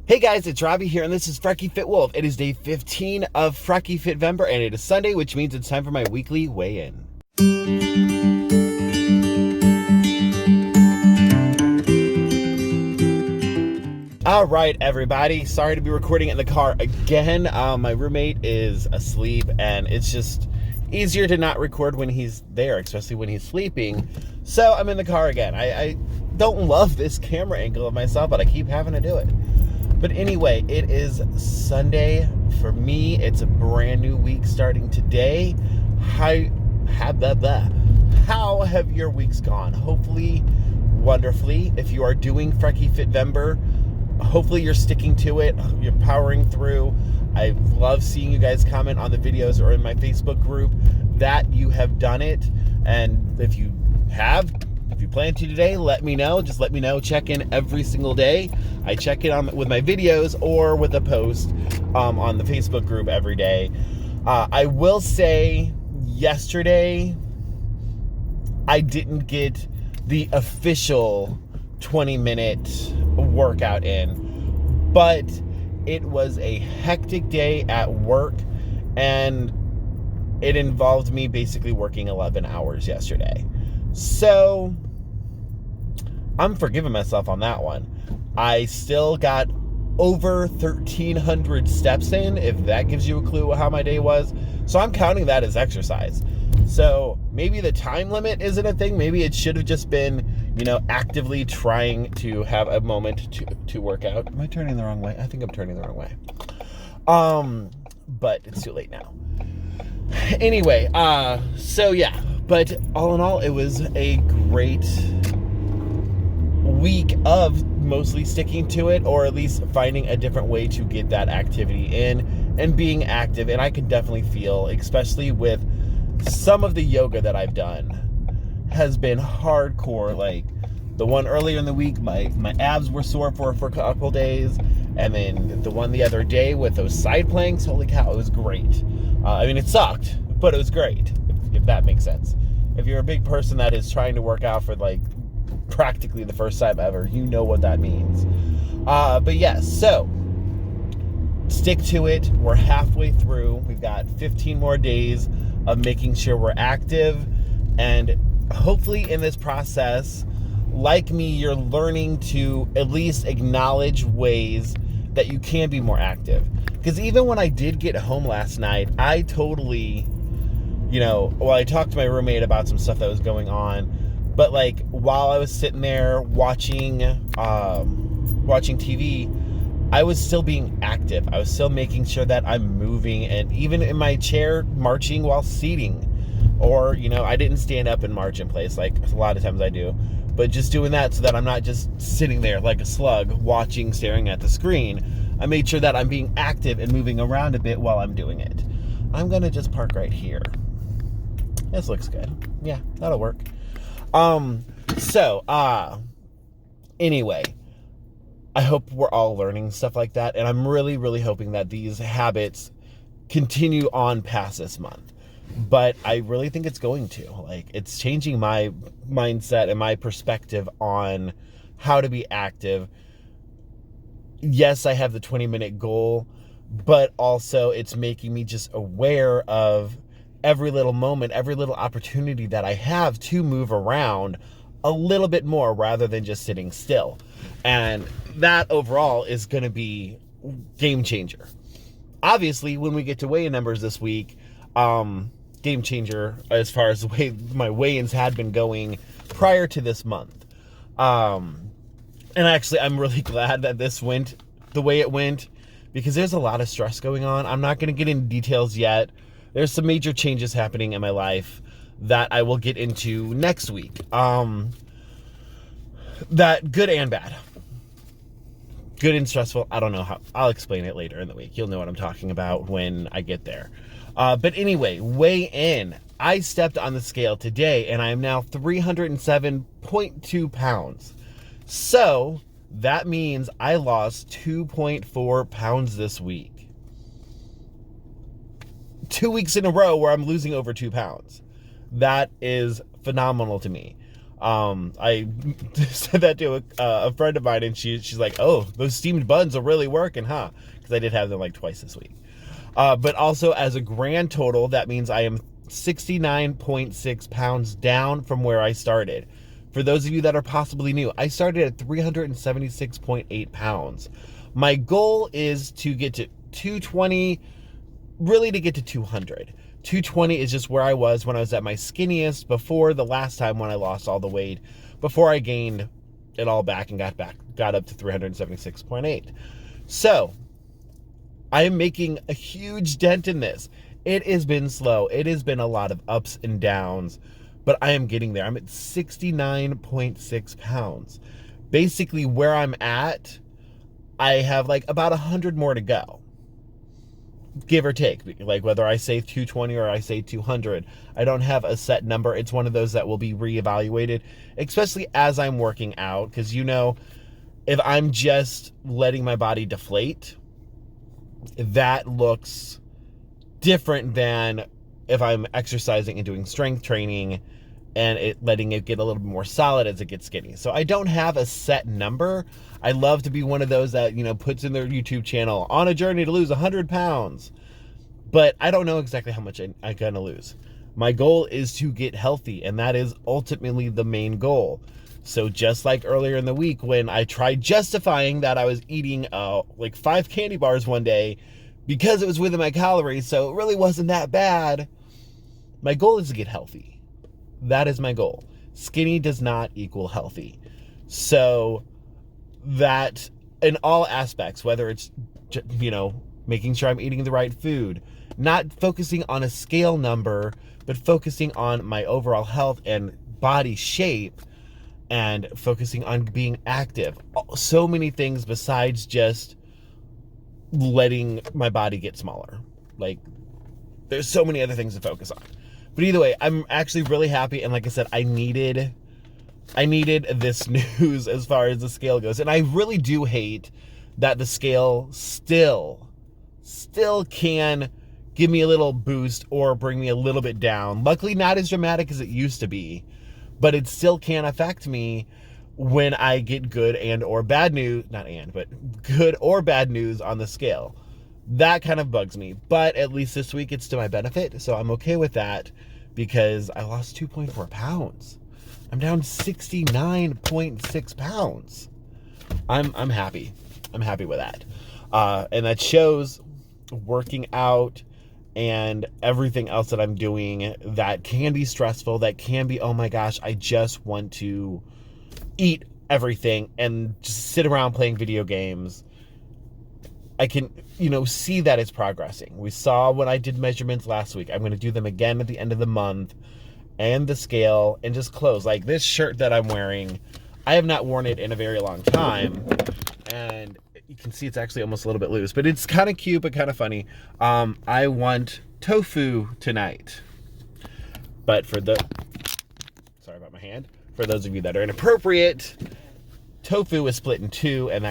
Hey guys, it's Robbie here, and this is FrekiFitWolf. It is day 15 of FrekiFitVember, and it is Sunday, which means it's time for my weekly weigh-in. All right, everybody. Sorry to be recording in the car again. My roommate is asleep, and it's just easier to not record when he's there, especially when he's sleeping. So I'm in the car again. I don't love this camera angle of myself, but I keep having to do it. But anyway, it is Sunday for me. It's a brand new week starting today. How have your weeks gone? Hopefully, wonderfully. If you are doing FrekiFitVember, hopefully you're sticking to it. You're powering through. I love seeing you guys comment on the videos or in my Facebook group that you have done it. And if you plan to today, let me know. Just let me know. Check in every single day. I check in on with my videos or with a post on the Facebook group every day. I will say yesterday I didn't get the official 20-minute workout in, but it was a hectic day at work, and it involved me basically working 11 hours yesterday. So I'm forgiving myself on that one. I still got over 1,300 steps in, if that gives you a clue how my day was. So I'm counting that as exercise. So maybe the time limit isn't a thing. Maybe it should have just been, actively trying to have a moment to work out. Am I turning the wrong way? I think I'm turning the wrong way. But it's too late now. Anyway, so yeah. But all in all, it was a great week of mostly sticking to it, or at least finding a different way to get that activity in and being active. And I can definitely feel, especially with some of the yoga that I've done, has been hardcore. Like the one earlier in the week, my abs were sore for a couple days, and then the one the other day with those side planks, holy cow, it was great. It sucked, but it was great, if that makes sense. If you're a big person that is trying to work out for like practically the first time ever, you know what that means. But yes, so stick to it. We're halfway through. We've got 15 more days of making sure we're active, and hopefully in this process, like me, you're learning to at least acknowledge ways that you can be more active. Because even when I did get home last night, I totally, I talked to my roommate about some stuff that was going on, but like while I was sitting there watching TV, I was still being active. I was still making sure that I'm moving, and even in my chair, marching while seating. Or, I didn't stand up and march in place like a lot of times I do, but just doing that so that I'm not just sitting there like a slug watching, staring at the screen. I made sure that I'm being active and moving around a bit while I'm doing it. I'm gonna just park right here. This looks good. Yeah, that'll work. Anyway, I hope we're all learning stuff like that, and I'm really, really hoping that these habits continue on past this month. But I really think it's going to. Like, it's changing my mindset and my perspective on how to be active. Yes, I have the 20-minute goal, but also it's making me just aware of every little moment, every little opportunity that I have to move around a little bit more rather than just sitting still. And that overall is going to be game changer. Obviously, when we get to weigh-in numbers this week, game changer as far as the way my weigh-ins had been going prior to this month. And actually, I'm really glad that this went the way it went, because there's a lot of stress going on. I'm not going to get into details yet. There's some major changes happening in my life that I will get into next week. That good and bad. Good and stressful. I don't know how. I'll explain it later in the week. You'll know what I'm talking about when I get there. But anyway, weigh in. I stepped on the scale today, and I am now 307.2 pounds. So that means I lost 2.4 pounds this week. 2 weeks in a row where I'm losing over 2 pounds. That is phenomenal to me. I said that to a friend of mine, and she's like, "Oh, those steamed buns are really working, huh?" Because I did have them like twice this week. But also as a grand total, that means I am 69.6 pounds down from where I started. For those of you that are possibly new, I started at 376.8 pounds. My goal is to get to 220, really to get to 200. 220 is just where I was when I was at my skinniest before the last time when I lost all the weight, before I gained it all back and got up to 376.8. So I am making a huge dent in this. It has been slow. It has been a lot of ups and downs, but I am getting there. I'm at 69.6 pounds. Basically where I'm at, I have like about 100 more to go, give or take. Like whether I say 220 or I say 200, I don't have a set number. It's one of those that will be reevaluated, especially as I'm working out. Because, you know, if I'm just letting my body deflate, that looks different than if I'm exercising and doing strength training and letting it get a little bit more solid as it gets skinny. So I don't have a set number. I love to be one of those that, you know, puts in their YouTube channel, on a journey to lose 100 pounds. But I don't know exactly how much I'm gonna lose. My goal is to get healthy, and that is ultimately the main goal. So just like earlier in the week when I tried justifying that I was eating like 5 candy bars one day because it was within my calories, so it really wasn't that bad. My goal is to get healthy. That is my goal. Skinny does not equal healthy. So that in all aspects, whether it's, you know, making sure I'm eating the right food, not focusing on a scale number, but focusing on my overall health and body shape, and focusing on being active. So many things besides just letting my body get smaller. Like, there's so many other things to focus on. But either way, I'm actually really happy. And like I said, I needed this news as far as the scale goes. And I really do hate that the scale still can give me a little boost or bring me a little bit down. Luckily, not as dramatic as it used to be, but it still can affect me when I get good and or bad news, but good or bad news on the scale. That kind of bugs me, but at least this week it's to my benefit, so I'm okay with that because I lost 2.4 pounds. I'm down 69.6 pounds. I'm happy. I'm happy with that. And that shows working out and everything else that I'm doing that can be stressful, that can be, oh my gosh, I just want to eat everything and just sit around playing video games. I can, you know, see that it's progressing. We saw when I did measurements last week. I'm going to do them again at the end of the month, and the scale, and just clothes. Like this shirt that I'm wearing, I have not worn it in a very long time, and you can see it's actually almost a little bit loose, but it's kind of cute but kind of funny. I want tofu tonight, but sorry about my hand. For those of you that are inappropriate, tofu is split in two, and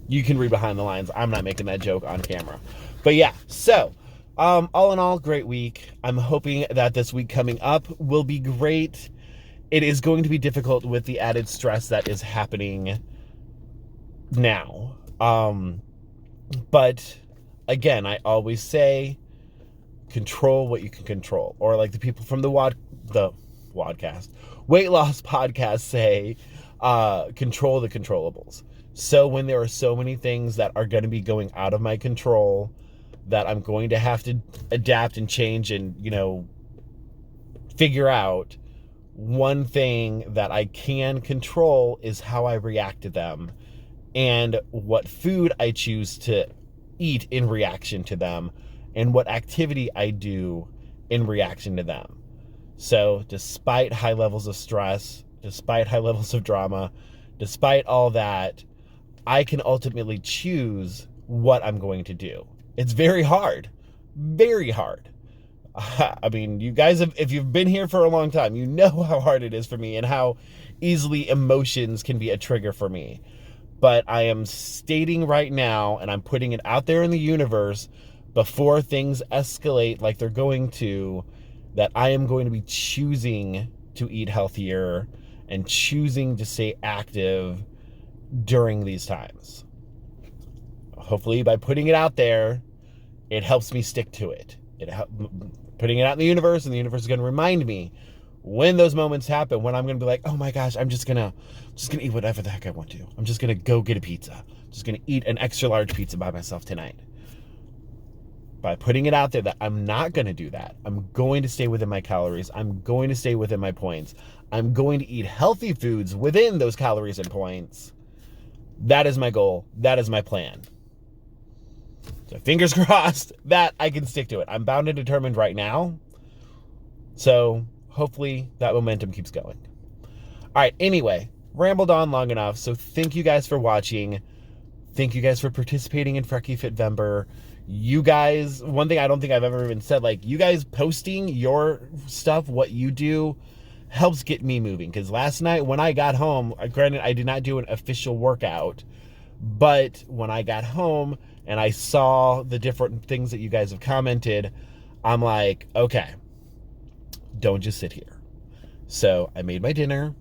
you can read behind the lines. I'm not making that joke on camera. But yeah, so all in all, great week. I'm hoping that this week coming up will be great. It is going to be difficult with the added stress that is happening now. But again, I always say, control what you can control. Or like the people from the Wadcast, weight loss podcast say, control the controllables. So when there are so many things that are going to be going out of my control, that I'm going to have to adapt and change and, you know, figure out, one thing that I can control is how I react to them and what food I choose to eat in reaction to them and what activity I do in reaction to them. So despite high levels of stress, despite high levels of drama, despite all that, I can ultimately choose what I'm going to do. It's very hard, very hard. I mean, you guys, if you've been here for a long time, you know how hard it is for me and how easily emotions can be a trigger for me. But I am stating right now, and I'm putting it out there in the universe before things escalate like they're going to, that I am going to be choosing to eat healthier and choosing to stay active during these times. Hopefully by putting it out there, it helps me stick to it. Putting it out in the universe, and the universe is going to remind me when those moments happen, when I'm going to be like, oh my gosh, I'm just going to eat whatever the heck I want to. I'm just going to go get a pizza. I'm just going to eat an extra large pizza by myself tonight. By putting it out there that I'm not going to do that. I'm going to stay within my calories. I'm going to stay within my points. I'm going to eat healthy foods within those calories and points. That is my goal. That is my plan. So fingers crossed that I can stick to it. I'm bound and determined right now. So hopefully that momentum keeps going. All right, anyway, rambled on long enough. So thank you guys for watching. Thank you guys for participating in FrekiFitVember. You guys, one thing I don't think I've ever even said, like, you guys posting your stuff, what you do, helps get me moving. Because last night when I got home, granted, I did not do an official workout, but when I got home and I saw the different things that you guys have commented, I'm like, okay, don't just sit here. So I made my dinner.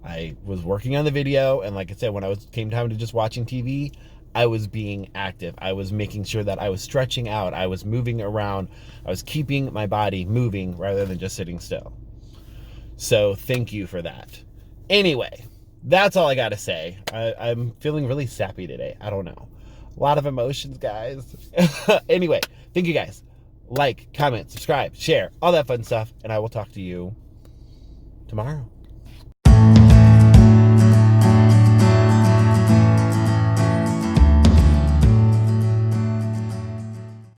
I was working on the video. And like I said, when came time to just watching TV, I was being active. I was making sure that I was stretching out. I was moving around. I was keeping my body moving rather than just sitting still. So thank you for that. Anyway, that's all I got to say. I'm feeling really sappy today. I don't know. A lot of emotions, guys. Anyway, thank you guys. Like, comment, subscribe, share, all that fun stuff. And I will talk to you tomorrow.